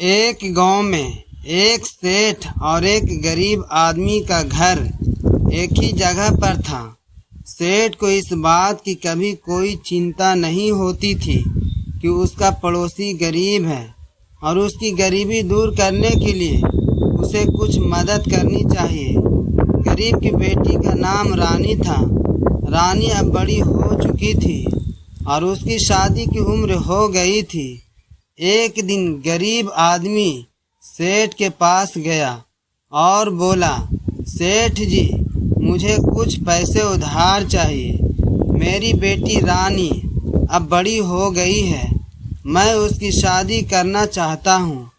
एक गांव में एक सेठ और एक गरीब आदमी का घर एक ही जगह पर था। सेठ को इस बात की कभी कोई चिंता नहीं होती थी कि उसका पड़ोसी गरीब है और उसकी गरीबी दूर करने के लिए उसे कुछ मदद करनी चाहिए। गरीब की बेटी का नाम रानी था। रानी अब बड़ी हो चुकी थी और उसकी शादी की उम्र हो गई थी। एक दिन गरीब आदमी सेठ के पास गया और बोला, सेठ जी, मुझे कुछ पैसे उधार चाहिए। मेरी बेटी रानी अब बड़ी हो गई है। मैं उसकी शादी करना चाहता हूँ,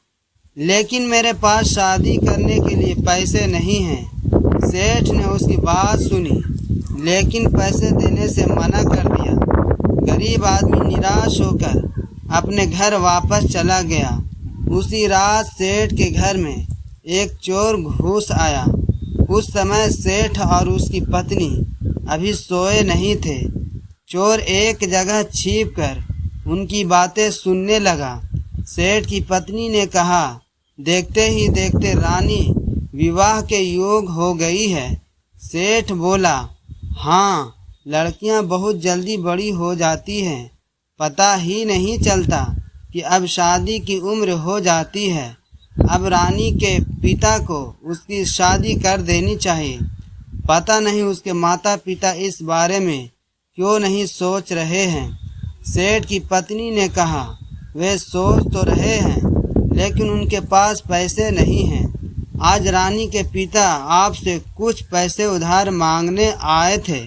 लेकिन मेरे पास शादी करने के लिए पैसे नहीं हैं। सेठ ने उसकी बात सुनी, लेकिन पैसे देने से मना कर दिया। गरीब आदमी निराश होकर अपने घर वापस चला गया। उसी रात सेठ के घर में एक चोर घुस आया। उस समय सेठ और उसकी पत्नी अभी सोए नहीं थे। चोर एक जगह छिपकर उनकी बातें सुनने लगा। सेठ की पत्नी ने कहा, देखते ही देखते रानी विवाह के योग हो गई है। सेठ बोला, हाँ, लड़कियां बहुत जल्दी बड़ी हो जाती हैं। पता ही नहीं चलता कि अब शादी की उम्र हो जाती है। अब रानी के पिता को उसकी शादी कर देनी चाहिए। पता नहीं उसके माता पिता इस बारे में क्यों नहीं सोच रहे हैं। सेठ की पत्नी ने कहा, वे सोच तो रहे हैं, लेकिन उनके पास पैसे नहीं हैं। आज रानी के पिता आपसे कुछ पैसे उधार मांगने आए थे।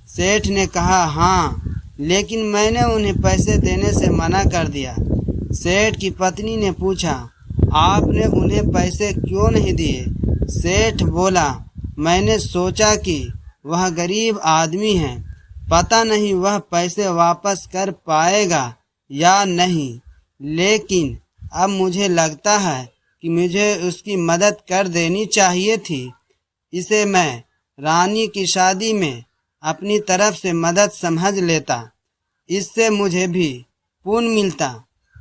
सेठ ने कहा, हाँ, लेकिन मैंने उन्हें पैसे देने से मना कर दिया। सेठ की पत्नी ने पूछा, आपने उन्हें पैसे क्यों नहीं दिए? सेठ बोला, मैंने सोचा कि वह गरीब आदमी है, पता नहीं वह पैसे वापस कर पाएगा या नहीं, लेकिन अब मुझे लगता है कि मुझे उसकी मदद कर देनी चाहिए थी। इसे मैं रानी की शादी में अपनी तरफ से मदद समझ लेता, इससे मुझे भी पुण्य मिलता।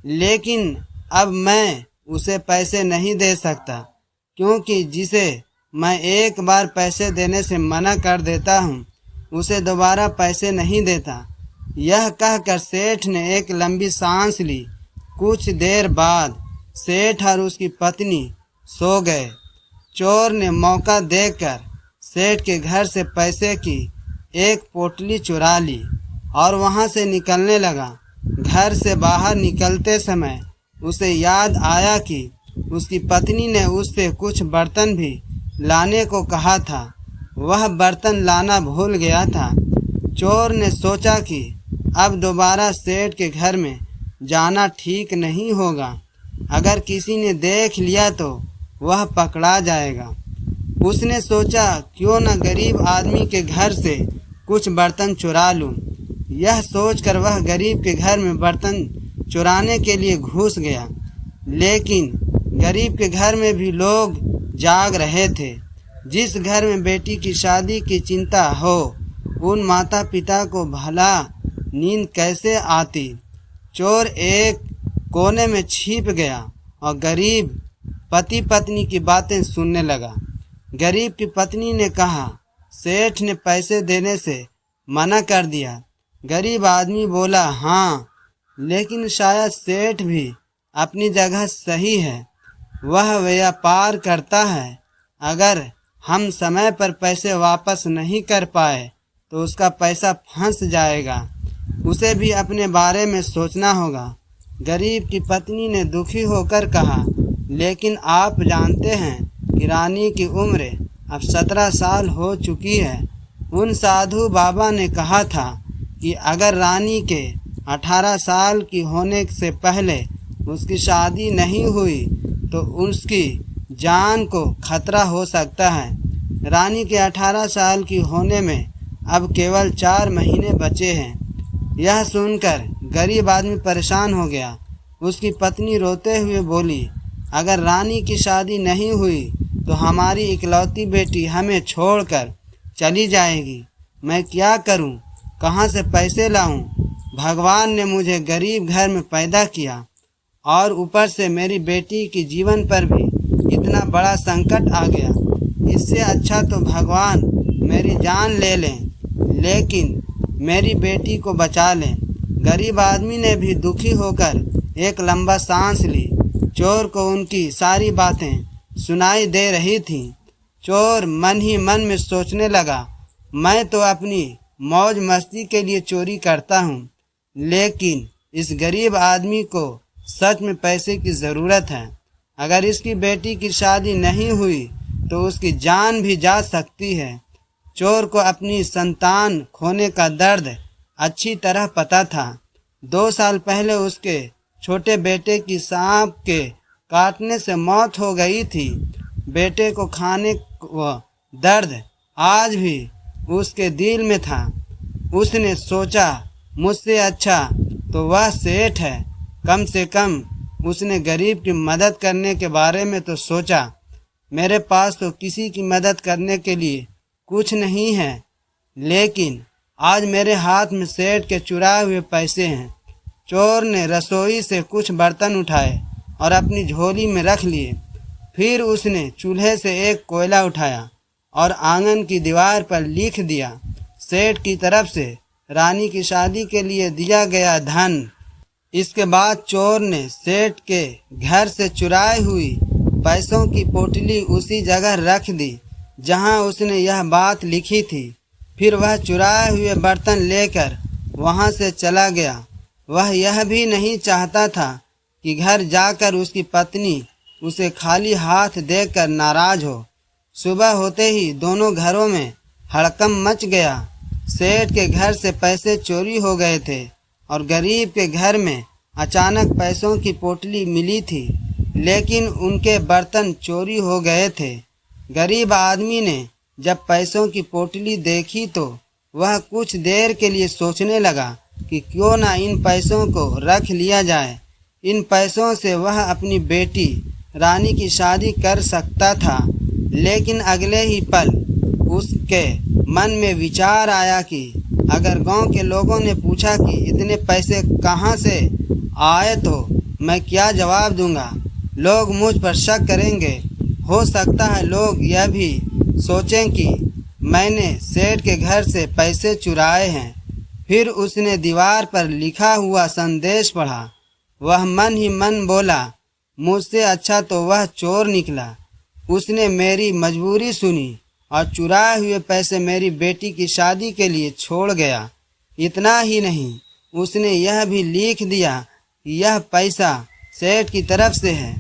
लेकिन अब मैं उसे पैसे नहीं दे सकता, क्योंकि जिसे मैं एक बार पैसे देने से मना कर देता हूँ, उसे दोबारा पैसे नहीं देता। यह कहकर सेठ ने एक लंबी सांस ली। कुछ देर बाद सेठ और उसकी पत्नी सो गए। चोर ने मौका देखकर सेठ के घर से पैसे की एक पोटली चुरा ली और वहां से निकलने लगा। घर से बाहर निकलते समय उसे याद आया कि उसकी पत्नी ने उससे कुछ बर्तन भी लाने को कहा था। वह बर्तन लाना भूल गया था। चोर ने सोचा कि अब दोबारा सेठ के घर में जाना ठीक नहीं होगा। अगर किसी ने देख लिया तो वह पकड़ा जाएगा। उसने सोचा, क्यों न गरीब आदमी के घर से कुछ बर्तन चुरा लूं। यह सोचकर वह गरीब के घर में बर्तन चुराने के लिए घुस गया। लेकिन गरीब के घर में भी लोग जाग रहे थे। जिस घर में बेटी की शादी की चिंता हो, उन माता पिता को भला नींद कैसे आती। चोर एक कोने में छिप गया और गरीब पति पत्नी की बातें सुनने लगा। गरीब की पत्नी ने कहा, सेठ ने पैसे देने से मना कर दिया। गरीब आदमी बोला, हाँ, लेकिन शायद सेठ भी अपनी जगह सही है। वह व्यापार करता है। अगर हम समय पर पैसे वापस नहीं कर पाए तो उसका पैसा फंस जाएगा। उसे भी अपने बारे में सोचना होगा। गरीब की पत्नी ने दुखी होकर कहा, लेकिन आप जानते हैं कि रानी की उम्र अब 17 साल हो चुकी है। उन साधु बाबा ने कहा था कि अगर रानी के 18 साल की होने से पहले उसकी शादी नहीं हुई तो उसकी जान को खतरा हो सकता है। रानी के 18 साल की होने में अब केवल 4 महीने बचे हैं। यह सुनकर गरीब आदमी परेशान हो गया। उसकी पत्नी रोते हुए बोली, अगर रानी की शादी नहीं हुई तो हमारी इकलौती बेटी हमें छोड़कर चली जाएगी। मैं क्या करूं? कहां से पैसे लाऊं? भगवान ने मुझे गरीब घर में पैदा किया और ऊपर से मेरी बेटी के जीवन पर भी इतना बड़ा संकट आ गया। इससे अच्छा तो भगवान मेरी जान ले लें, लेकिन मेरी बेटी को बचा लें। गरीब आदमी ने भी दुखी होकर एक लंबा सांस ली। चोर को उनकी सारी बातें सुनाई दे रही थीं। चोर मन ही मन में सोचने लगा, मैं तो अपनी मौज मस्ती के लिए चोरी करता हूँ, लेकिन इस गरीब आदमी को सच में पैसे की ज़रूरत है। अगर इसकी बेटी की शादी नहीं हुई तो उसकी जान भी जा सकती है। चोर को अपनी संतान खोने का दर्द अच्छी तरह पता था। 2 साल पहले उसके छोटे बेटे की सांप के काटने से मौत हो गई थी। बेटे को खाने का दर्द आज भी उसके दिल में था। उसने सोचा, मुझसे अच्छा तो वह सेठ है, कम से कम उसने गरीब की मदद करने के बारे में तो सोचा। मेरे पास तो किसी की मदद करने के लिए कुछ नहीं है, लेकिन आज मेरे हाथ में सेठ के चुराए हुए पैसे हैं। चोर ने रसोई से कुछ बर्तन उठाए और अपनी झोली में रख लिए। फिर उसने चूल्हे से एक कोयला उठाया और आंगन की दीवार पर लिख दिया, सेठ की तरफ से रानी की शादी के लिए दिया गया धन। इसके बाद चोर ने सेठ के घर से चुराई हुई पैसों की पोटली उसी जगह रख दी जहां उसने यह बात लिखी थी। फिर वह चुराए हुए बर्तन लेकर वहां से चला गया। वह यह भी नहीं चाहता था कि घर जाकर उसकी पत्नी उसे खाली हाथ देखकर नाराज हो। सुबह होते ही दोनों घरों में हड़कंप मच गया। सेठ के घर से पैसे चोरी हो गए थे और गरीब के घर में अचानक पैसों की पोटली मिली थी, लेकिन उनके बर्तन चोरी हो गए थे। गरीब आदमी ने जब पैसों की पोटली देखी तो वह कुछ देर के लिए सोचने लगा कि क्यों ना इन पैसों को रख लिया जाए। इन पैसों से वह अपनी बेटी रानी की शादी कर सकता था, लेकिन अगले ही पल उसके मन में विचार आया कि अगर गांव के लोगों ने पूछा कि इतने पैसे कहाँ से आए तो मैं क्या जवाब दूंगा। लोग मुझ पर शक करेंगे। हो सकता है लोग यह भी सोचें कि मैंने सेठ के घर से पैसे चुराए हैं। फिर उसने दीवार पर लिखा हुआ संदेश पढ़ा। वह मन ही मन बोला, मुझसे अच्छा तो वह चोर निकला। उसने मेरी मजबूरी सुनी और चुराए हुए पैसे मेरी बेटी की शादी के लिए छोड़ गया। इतना ही नहीं, उसने यह भी लिख दिया कि यह पैसा सेठ की तरफ से है।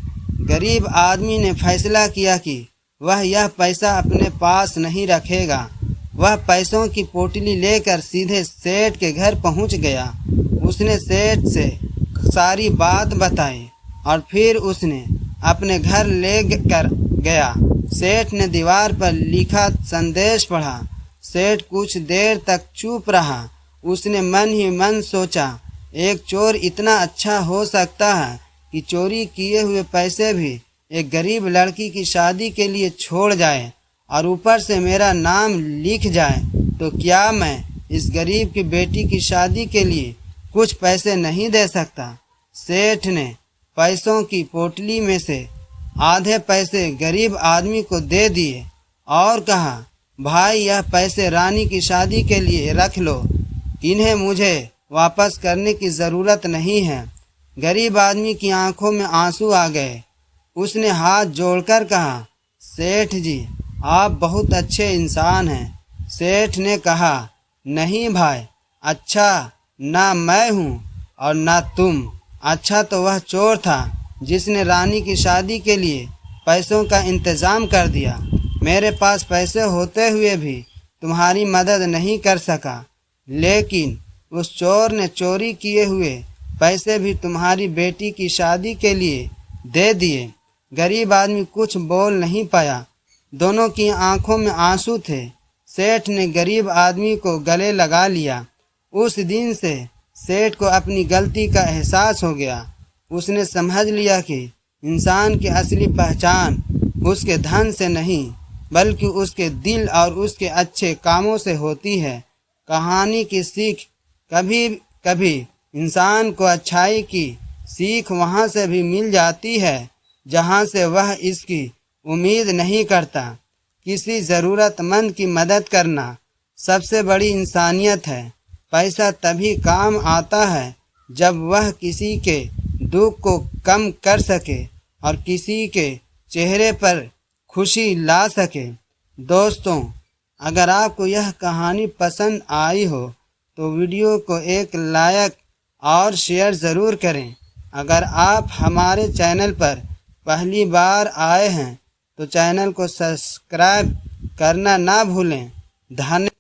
गरीब आदमी ने फैसला किया कि वह यह पैसा अपने पास नहीं रखेगा। वह पैसों की पोटली लेकर सीधे सेठ के घर पहुंच गया। उसने सेठ से सारी बात बताई और फिर उसने अपने घर ले कर गया। सेठ ने दीवार पर लिखा संदेश पढ़ा। सेठ कुछ देर तक चुप रहा। उसने मन ही मन सोचा, एक चोर इतना अच्छा हो सकता है कि चोरी किए हुए पैसे भी एक गरीब लड़की की शादी के लिए छोड़ जाए और ऊपर से मेरा नाम लिख जाए, तो क्या मैं इस गरीब की बेटी की शादी के लिए कुछ पैसे नहीं दे सकता। सेठ ने पैसों की पोटली में से आधे पैसे गरीब आदमी को दे दिए और कहा, भाई यह पैसे रानी की शादी के लिए रख लो, इन्हें मुझे वापस करने की ज़रूरत नहीं है। गरीब आदमी की आंखों में आंसू आ गए। उसने हाथ जोड़कर कहा, सेठ जी आप बहुत अच्छे इंसान हैं। सेठ ने कहा, नहीं भाई, अच्छा ना मैं हूँ और ना तुम। अच्छा तो वह चोर था जिसने रानी की शादी के लिए पैसों का इंतज़ाम कर दिया। मेरे पास पैसे होते हुए भी तुम्हारी मदद नहीं कर सका, लेकिन उस चोर ने चोरी किए हुए पैसे भी तुम्हारी बेटी की शादी के लिए दे दिए। गरीब आदमी कुछ बोल नहीं पाया। दोनों की आंखों में आंसू थे। सेठ ने गरीब आदमी को गले लगा लिया। उस दिन से सेठ को अपनी गलती का एहसास हो गया। उसने समझ लिया कि इंसान की असली पहचान उसके धन से नहीं बल्कि उसके दिल और उसके अच्छे कामों से होती है। कहानी की सीख, कभी कभी इंसान को अच्छाई की सीख वहाँ से भी मिल जाती है जहाँ से वह इसकी उम्मीद नहीं करता। किसी ज़रूरतमंद की मदद करना सबसे बड़ी इंसानियत है। पैसा तभी काम आता है जब वह किसी के दुख को कम कर सके और किसी के चेहरे पर खुशी ला सके। दोस्तों, अगर आपको यह कहानी पसंद आई हो तो वीडियो को एक लाइक और शेयर ज़रूर करें। अगर आप हमारे चैनल पर पहली बार आए हैं तो चैनल को सब्सक्राइब करना ना भूलें। धन्यवाद।